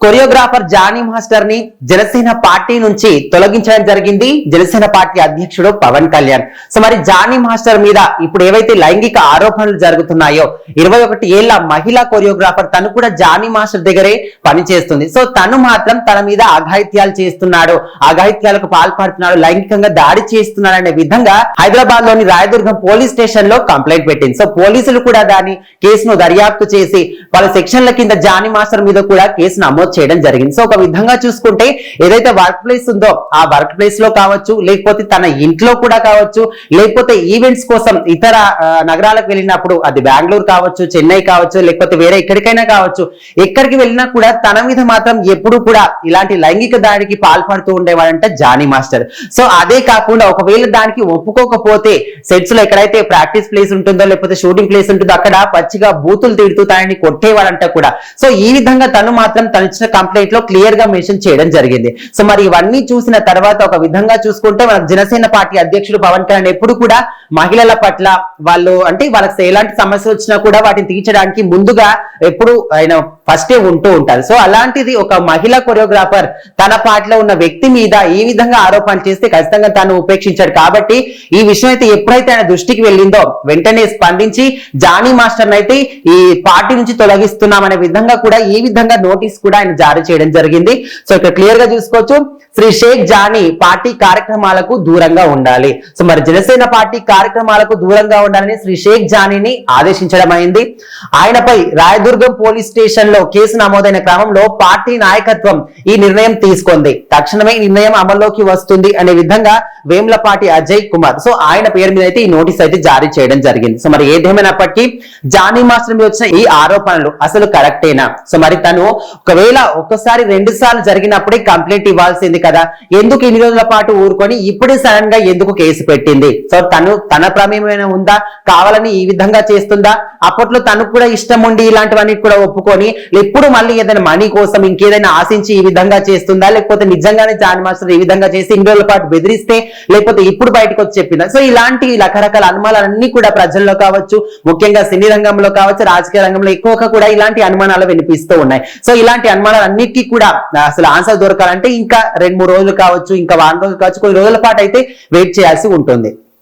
Choreographer Johnny master ని Janasena party నుంచి తొలగించడం జరిగింది జనసేన పార్టీ అధ్యక్షుడు పవన్ కళ్యాణ్. సో మరి జానీ మాస్టర్ మీద ఇప్పుడు ఏవైతే లైంగిక ఆరోపణలు జరుగుతున్నాయో 21 ఏళ్ల మహిళా కొరియోగ్రాఫర్ తను కూడా జానీ మాస్టర్ దగ్గరే పనిచేస్తుంది. సో తను మాత్రం తన మీద అఘాయిత్యాలు చేస్తున్నాడు, అఘాయిత్యాలకు పాల్పడుతున్నాడు, లైంగికంగా దాడి చేస్తున్నాడు అనే విధంగా హైదరాబాద్ లోని రాయదుర్గం పోలీస్ స్టేషన్ లో కంప్లైంట్ పెట్టింది. సో పోలీసులు కూడా దాని కేసును దర్యాప్తు చేసి వాళ్ళ సెక్షన్ల కింద జానీ మాస్టర్ మీద కూడా కేసు నమోదు చేయడం జరిగింది. సో ఒక విధంగా చూసుకుంటే ఏదైతే వర్క్ ప్లేస్ ఉందో ఆ వర్క్ ప్లేస్ లో కావచ్చు, లేకపోతే తన ఇంట్లో కూడా కావచ్చు, లేకపోతే ఈవెంట్స్ కోసం ఇతర నగరాలకు వెళ్ళినప్పుడు అది బెంగళూరు కావచ్చు, చెన్నై కావచ్చు, లేకపోతే వేరే ఎక్కడికైనా కావచ్చు, ఎక్కడికి వెళ్ళినా కూడా తన మీద మాత్రం ఎప్పుడు కూడా ఇలాంటి లైంగిక దాడికి పాల్పడుతూ ఉండేవాడంట జానీ మాస్టర్. సో అదే కాకుండా ఒకవేళ దానికి ఒప్పుకోకపోతే సెట్స్ లో ఎక్కడైతే ప్రాక్టీస్ ప్లేస్ ఉంటుందో లేకపోతే షూటింగ్ ప్లేస్ ఉంటుందో అక్కడ పచ్చిగా బూతులు తిడుతూ తనని కొట్టేవాడంట కూడా. సో ఈ విధంగా తను మాత్రం తను ఇచ్చిన కంప్లైంట్ లో క్లియర్ గా మెన్షన్ చేయడం జరిగింది. సో మరి ఇవన్నీ చూసిన తర్వాత ఒక విధంగా చూసుకుంటే మన జనసేన పార్టీ అధ్యక్షుడు పవన్ కళ్యాణ్ ఎప్పుడు కూడా మహిళల పట్ల వాళ్ళకి ఎలాంటి సమస్య వచ్చినా కూడా వాటిని తీర్చడానికి ముందుగా ఎప్పుడు ఆయన ఫస్టే ఉంటూ ఉంటారు. సో అలాంటిది ఒక మహిళా కొరియోగ్రాఫర్ తన పార్టీలో ఉన్న వ్యక్తి మీద ఈ విధంగా ఆరోపణలు చేస్తే ఖచ్చితంగా తాను ఉపేక్షించాడు. కాబట్టి ఈ విషయం అయితే ఎప్పుడైతే ఆయన దృష్టికి వెళ్ళిందో వెంటనే స్పందించి జానీ మాస్టర్ అయితే ఈ పార్టీ నుంచి తొలగిస్తున్నామనే విధంగా కూడా ఈ విధంగా నోటీస్ కూడా ఆయన జారీ చేయడం జరిగింది. సో ఇక్కడ క్లియర్ గా చూసుకోవచ్చు, శ్రీ షేక్ జానీ పార్టీ కార్యక్రమాలకు దూరంగా ఉండాలి. సో మరి జనసేన పార్టీ కార్యక్రమాలకు దూరంగా ఉండాలని శ్రీ షేక్ జానీని ఆదేశించడం అయింది. ఆయనపై రాయదుర్గం పోలీస్ స్టేషన్ లో కేసు నమోదైన క్రమంలో పార్టీ నాయకత్వం ఈ నిర్ణయం తీసుకుంది. తక్షణమే ఈ నిర్ణయం అమల్లోకి వస్తుంది అనే విధంగా వేములపాటి అజయ్ కుమార్ సో ఆయన పేరు మీద అయితే ఈ నోటీస్ అయితే జారీ చేయడం జరిగింది. సో మరి ఏదేమైనప్పటికీ జానీ మాస్టర్ మీద వచ్చిన ఈ ఆరోపణలు అసలు కరెక్టేనా? సో మరి తను ఒకవేళ ఒక్కసారి 2 సార్లు జరిగినప్పుడే కంప్లైంట్ ఇవ్వాల్సింది కదా, ఎందుకు ఇన్ని రోజుల పాటు ఊరుకొని ఇప్పుడే సడన్ గా ఎందుకు కేసు పెట్టింది? సో తన ప్రమేయమైన ఉందా, కావాలని ఈ విధంగా చేస్తుందా? అప్పట్లో తనకు కూడా ఇష్టం ఉండి ఇలాంటివన్నీ కూడా ఒప్పుకొని ఎప్పుడు మళ్ళీ ఏదైనా మనీ కోసం ఇంకేదైనా ఆశించి ఈ విధంగా చేస్తుందా, లేకపోతే నిజంగానే జానీ మాస్టర్ ఈ విధంగా చేసి ఇన్ని రోజుల పాటు బెదిరిస్తే లేకపోతే ఇప్పుడు బయటకు వచ్చి చెప్పిందా? సో ఇలాంటి రకరకాల అనుమానాలన్నీ కూడా ప్రజల్లో కావచ్చు, ముఖ్యంగా సినీ రంగంలో కావచ్చు, రాజకీయ రంగంలో ఎక్కువగా కూడా ఇలాంటి అనుమానాలు వినిపిస్తూ ఉన్నాయి. సో ఇలాంటి అనుమానాలన్నిటికీ కూడా అసలు ఆన్సర్ దొరకాలంటే ఇంకా 2-3 రోజులు కావచ్చు, ఇంకా 1 రోజులు కావచ్చు, కొన్ని రోజుల పాటు అయితే వెయిట్ చేయాల్సి ఉంటుంది.